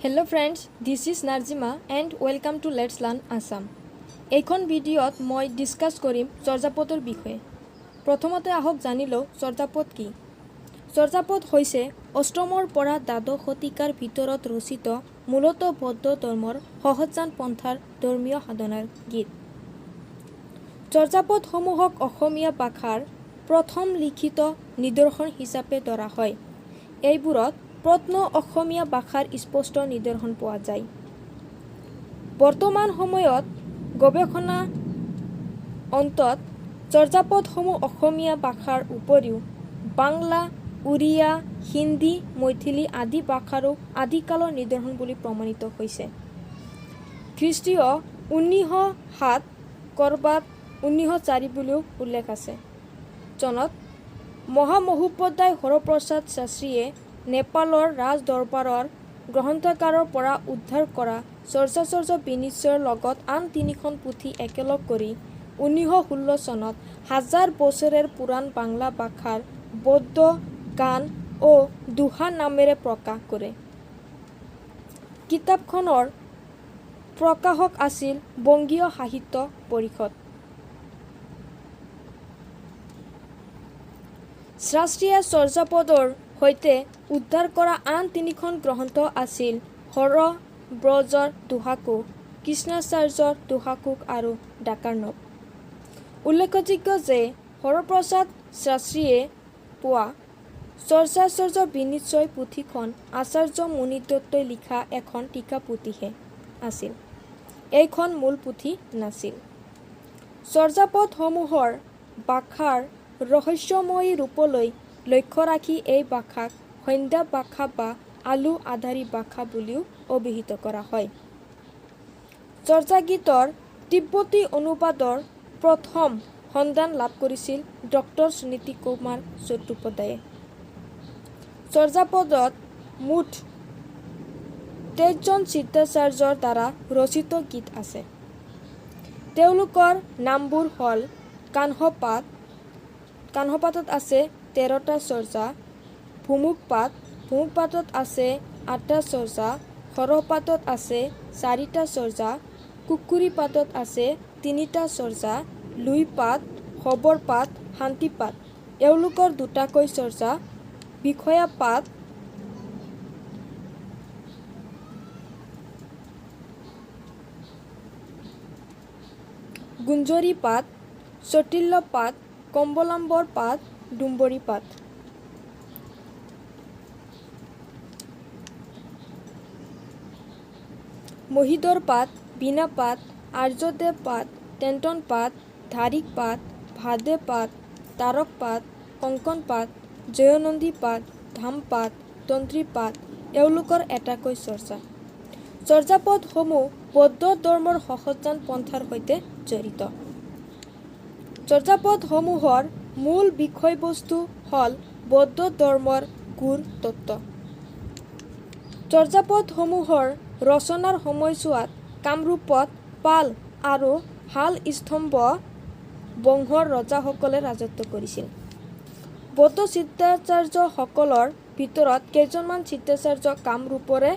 Hello friends, this is Narjima and welcome to Let's Learn Assam. এইখন ভিডিঅ'ত মই discuss কৰিম চৰ্যাপদৰ বিষয়ে। প্ৰথমতে আহক জানি লওঁ চৰ্যাপদ কি। চৰ্যাপদ হৈছে অষ্টমৰ পৰা দ্বাদশ শতিকাৰ ভিতৰত ৰচিত মূলতঃ বৌদ্ধ ধৰ্মৰ সহজান পন্থাৰ ধৰ্মীয় সাধনাৰ গীত। চৰ্যাপদসমূহক অসমীয়া ভাষাৰ প্ৰথম লিখিত নিদৰ্শন হিচাপে ধৰা হয়। এইবোৰত প্ৰত্ন অসমীয়া ভাষাৰ স্পষ্ট নিদৰ্শন পোৱা যায়। বৰ্তমান সময়ত গৱেষণা অন্তত চৰ্যাপদসমূহ অসমীয়া ভাষাৰ উপৰিও বাংলা, উড়িয়া, হিন্দী, মৈথিলী আদি ভাষাৰো আদিকালৰ নিদৰ্শন বুলি প্ৰমাণিত হৈছে। খ্ৰীষ্টীয় 1907 কৰবাত 1904 বুলিও উল্লেখ আছে। চনত মহামহোপাধ্যায় হৰপ্ৰসাদ শাস্ত্ৰীয়ে নেপালৰ ৰাজ দৰবাৰৰ গ্ৰন্থাগাৰৰ পৰা উদ্ধাৰ কৰা চৰ্যাচৰ্য বিনিশ্চয়ৰ লগত আন 3খন পুথি একেলগ কৰি 1916 চনত হাজাৰ বছৰেৰ পুৰাণ বাংলা ভাষাৰ বৌদ্ধ গান ও দোহা নামেৰে প্ৰকাশ কৰে। কিতাপখনৰ প্ৰকাশক আছিল বংগীয় সাহিত্য পৰিষদ। শাস্ত্ৰীয়ে চৰ্যাপদৰ সৈতে উদ্ধাৰ কৰা আন 3খন গ্ৰন্থ আছিল হৰব্ৰজৰ দোহাকোষ, কৃষ্ণাচাৰ্যৰ দোহাকোষ আৰু ডাকাৰ্ণৱ। উল্লেখযোগ্য যে হৰপ্ৰসাদ শাস্ত্ৰীয়ে পোৱা চৰ্যাচৰ্য বিনিশ্চয় পুথিখন আচাৰ্য মুনিদত্তই লিখা এখন টীকা পুথিহে আছিল। এইখন মূল পুথি নাছিল। চৰ্যাপদসমূহৰ ভাষাৰ ৰহস্যময়ী ৰূপলৈ লক্ষ্য ৰাখি এই ভাষাক সন্ধ্যা ভাষা বা আলু আধাৰী ভাষা বুলিও অভিহিত কৰা হয়। চৰ্যাগীতৰ তিব্বতী অনুবাদৰ প্ৰথম সন্ধান লাভ কৰিছিল ডক্টৰ সুনীতি কুমাৰ চট্টোপাধ্যায়ে। চৰ্যাপদত মুঠ 23জন সিদ্ধাচাৰ্যৰ দ্বাৰা ৰচিত গীত আছে। তেওঁলোকৰ নামবোৰ হ'ল কাহ্নপাত, কাহ্নপাতত আছে 13টা চৰ্যা, ভুমুকপাত, ভুমুকপাতত আছে 8টা চৰ্যা, সৰহপাতত আছে 4টা চৰ্যা, কুকুৰিপাতত আছে 3টা চৰ্যা, লুইপাত, সবৰপাত, শান্তিপাত এওঁলোকৰ 2টাকৈ চৰ্যা, বিষয়াপাত, গুঞ্জৰী পাত, চটিল্য পাত, কম্বলাম্বৰ পাত, ডুম্বৰী পাত। মহিধৰ পাত, বীণা পাত, আৰ্যদেৱ পাত, তেন্তন পাত, ধাৰিক পাত, ভাদে পাত, তাৰক পাত, কংকন পাত, জয়নন্দী পাত, ধাম পাত, তন্ত্ৰী পাত এওঁলোকৰ এটাকৈ চৰ্যা। চৰ্যাপদসমূহ বৌদ্ধ ধৰ্মৰ সহজান পন্থাৰ সৈতে জড়িত। চৰ্যাপদসমূহৰ মূল বিষয়বস্তু হ'ল বৌদ্ধ ধৰ্মৰ গুৰ তত্ত্ব। চৰ্যাপদসমূহৰ ৰচনাৰ সময়ছোৱাত কামৰূপত পাল আৰু হাল স্তম্ভ বংশৰ ৰজাসকলে ৰাজত্ব কৰিছিল। বৌদ্ধ সিদ্ধাচাৰ্যসকলৰ ভিতৰত কেইজনমান সিদ্ধাচাৰ্য কামৰূপৰে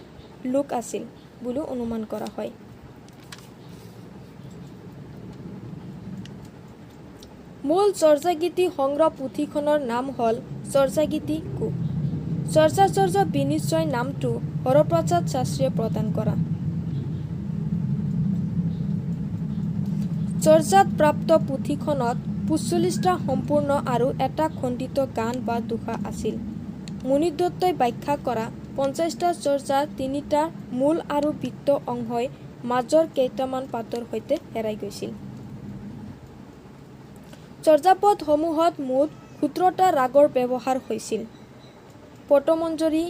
লোক আছিল বুলি অনুমান কৰা হয়। মূল চৰ্যাগীতি সংগ্ৰহ পুথিখনৰ নাম হ'ল চৰ্যাগীতি কোষ। চৰ্যাচৰ্য বিনিশ্চয় নামটো হৰপ্ৰসাদ শাস্ত্ৰীয়ে প্ৰদান কৰা। চৰ্যাত প্ৰাপ্ত পুথিখনত 45টা সম্পূৰ্ণ আৰু এটা খণ্ডিত গান বা দোহা আছিল। মুনিদত্তই ব্যাখ্যা কৰা 50টা চৰ্যা 3টা মূল আৰু বৃত্ত অংশই মাজৰ কেইটামান পাতৰ সৈতে হেৰাই গৈছিল। চৰ্যাপদসমূহত মুঠ 17টা ৰাগৰ ব্যৱহাৰ হৈছিল। পটমঞ্জৰী,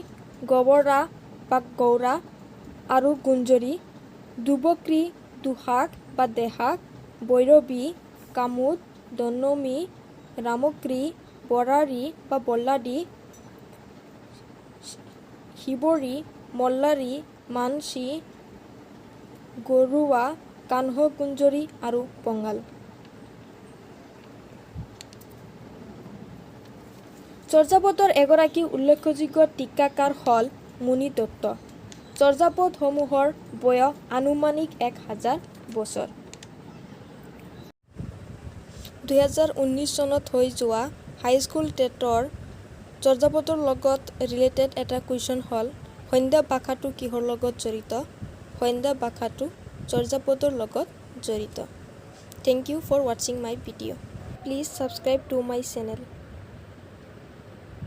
গৱৰা বা গৌৰা আৰু গুঞ্জৰী, দুবক্ৰী, দোহাক বা দেহাক, ভৈৰৱী, কামোদ, দনমী, ৰামক্ৰী, বৰাৰী বা বল্লাদী, শিৱৰী, মল্লাৰী, মানসী, গৰুৱা, কাহ্নকুঞ্জৰী আৰু বঙাল। চৰ্যাপদৰ এগৰাকী উল্লেখযোগ্য টীকাকাৰ হ'ল মুনিদত্ত। চৰ্যাপদসমূহৰ বয়স আনুমানিক 1000 বছৰ। 2019 চনত হৈ যোৱা হাইস্কুল টেটৰ চৰ্যাপদৰ লগত ৰিলেটেড এটা কুৱেশ্যন হ'ল, সন্ধ্যা ভাষাটো কিহৰ লগত জড়িত? সন্ধ্যা ভাষাটো চৰ্যাপদৰ লগত জড়িত। Thank you for watching my video. Please subscribe to my channel.